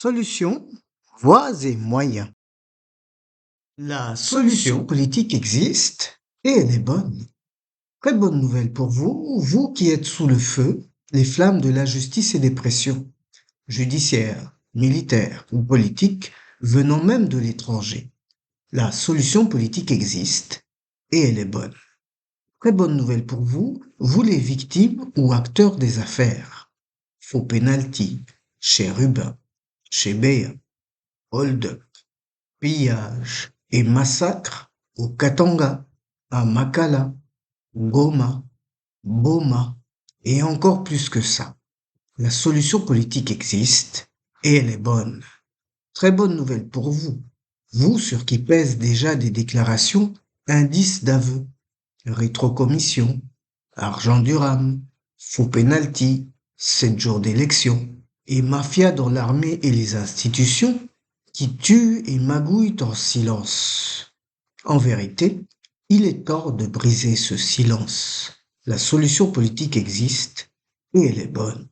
Solutions, voies et moyens. La solution politique existe et elle est bonne. Très bonne nouvelle pour vous, vous qui êtes sous le feu, les flammes de l'injustice et des pressions, judiciaires, militaires ou politiques, venant même de l'étranger. La solution politique existe et elle est bonne. Très bonne nouvelle pour vous, vous les victimes ou acteurs des affaires. Faux penalty, chérubin, chébéa, hold-up, pillage et massacre au Katanga, à Makala, Goma, Boma et encore plus que ça. La solution politique existe et elle est bonne. Très bonne nouvelle pour vous, vous sur qui pèsent déjà des déclarations, indices d'aveu, rétrocommission, argent du RAM, faux penalty, 7 jours d'élection et mafia dans l'armée et les institutions qui tuent et magouillent en silence. En vérité, il est temps de briser ce silence. La solution politique existe et elle est bonne,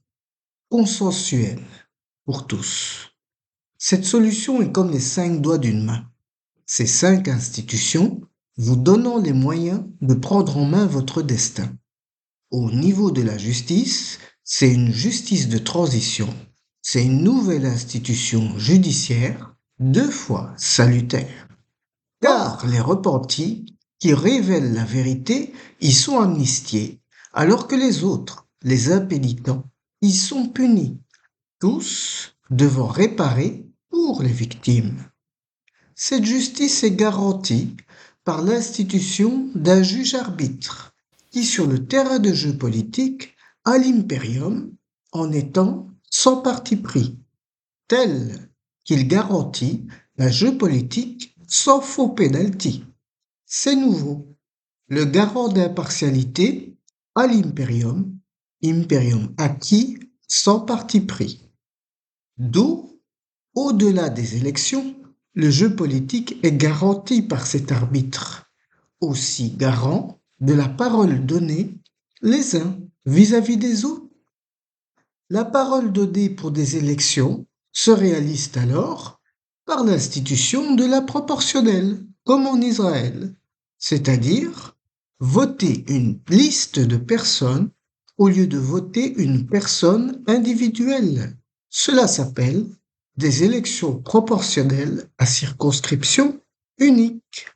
consensuelle pour tous. Cette solution est comme les 5 doigts d'une main. Ces 5 institutions vous donnant les moyens de prendre en main votre destin. Au niveau de la justice, c'est une justice de transition. C'est une nouvelle institution judiciaire 2 fois salutaire. Car les repentis qui révèlent la vérité y sont amnistiés, alors que les autres, les impénitents, y sont punis, tous devant réparer pour les victimes. Cette justice est garantie par l'institution d'un juge-arbitre qui, sur le terrain de jeu politique, a l'impérium en étant sans parti pris, tel qu'il garantit un jeu politique sans faux pénalty. C'est nouveau. Le garant d'impartialité a l'impérium, impérium acquis sans parti pris. D'où, au-delà des élections, le jeu politique est garanti par cet arbitre, aussi garant de la parole donnée les uns vis-à-vis des autres. La parole donnée pour des élections se réalise alors par l'institution de la proportionnelle, comme en Israël, c'est-à-dire voter une liste de personnes au lieu de voter une personne individuelle. Cela s'appelle des élections proportionnelles à circonscription unique,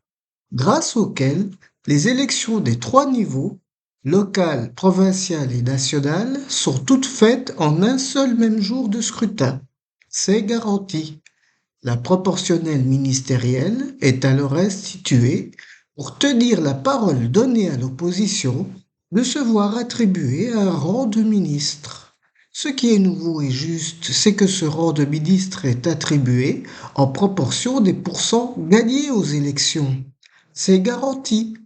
grâce auxquelles les élections des 3 niveaux, locales, provinciales et nationales, sont toutes faites en un seul même jour de scrutin. C'est garanti. La proportionnelle ministérielle est alors instituée pour tenir la parole donnée à l'opposition de se voir attribuer un rang de ministre. Ce qui est nouveau et juste, c'est que ce rang de ministre est attribué en proportion des pourcents gagnés aux élections. C'est garanti.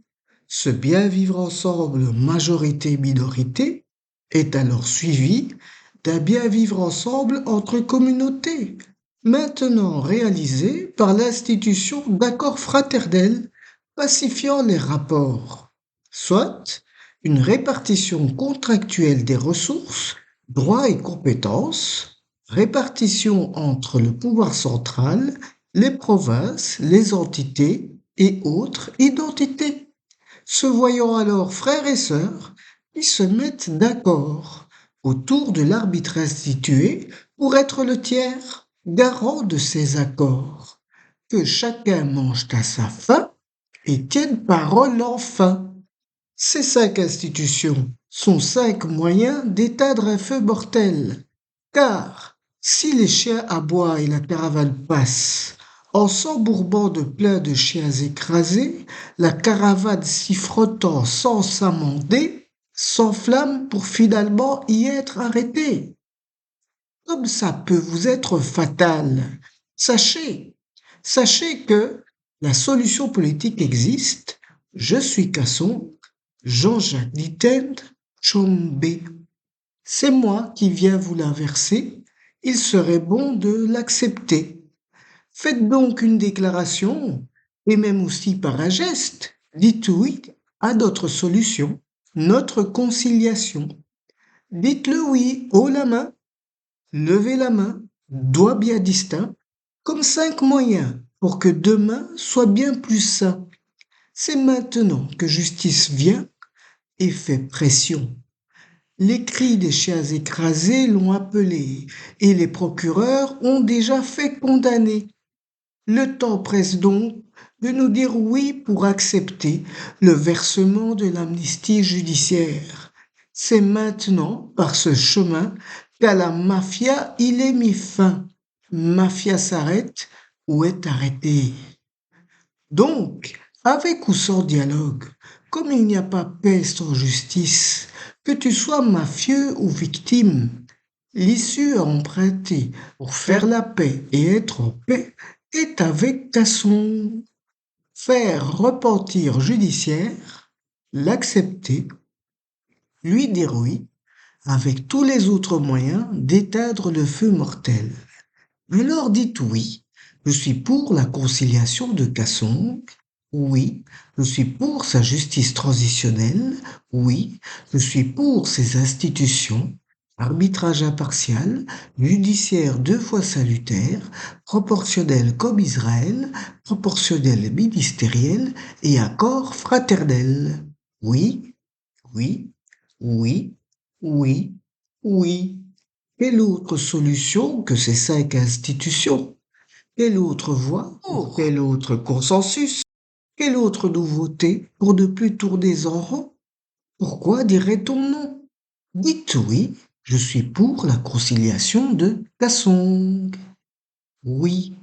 Ce bien vivre ensemble majorité-minorité est alors suivi d'un bien vivre ensemble entre communautés, maintenant réalisé par l'institution d'accords fraternels pacifiant les rapports, soit une répartition contractuelle des ressources, droits et compétences, répartition entre le pouvoir central, les provinces, les entités et autres identités, se voyant alors frères et sœurs, ils se mettent d'accord autour de l'arbitre institué pour être le tiers, garant de ces accords, que chacun mange à sa faim et tienne parole enfin. Ces 5 institutions sont 5 moyens d'éteindre un feu mortel, car si les chiens aboient et la caravane passe, en s'embourbant de plein de chiens écrasés, la caravane s'y frottant sans s'amender, s'enflamme pour finalement y être arrêtée. Comme ça peut vous être fatal, sachez que la solution politique existe. Je suis Casson, Jean-Jacques Dittend, Chombe. C'est moi qui viens vous l'inverser. Il serait bon de l'accepter. Faites donc une déclaration, et même aussi par un geste, dites oui à notre solution, notre conciliation. Dites-le oui haut la main, levez la main, doit bien distinct, comme 5 moyens pour que demain soit bien plus sain. C'est maintenant que justice vient et fait pression. Les cris des chiens écrasés l'ont appelé et les procureurs ont déjà fait condamner. Le temps presse donc de nous dire oui pour accepter le versement de l'amnistie judiciaire. C'est maintenant, par ce chemin, qu'à la mafia il est mis fin. Mafia s'arrête ou est arrêtée. Donc, avec ou sans dialogue, comme il n'y a pas paix sans justice, que tu sois mafieux ou victime, l'issue à emprunter pour faire la paix et être en paix est avec Tasson. Faire repentir judiciaire, l'accepter, lui dire oui, avec tous les autres moyens d'éteindre le feu mortel. Alors dites oui, je suis pour la conciliation de Kassong, oui, je suis pour sa justice transitionnelle, oui, je suis pour ses institutions, arbitrage impartial, judiciaire 2 fois salutaire, proportionnel comme Israël, proportionnel ministériel et accord fraternel. Oui, oui, oui, oui, oui. Quelle autre solution que ces 5 institutions? Quelle autre voie? Quel autre consensus? Quelle autre nouveauté pour ne plus tourner en rond? Pourquoi dirait-on non? Dites oui, je suis pour la conciliation de Kassong. Oui,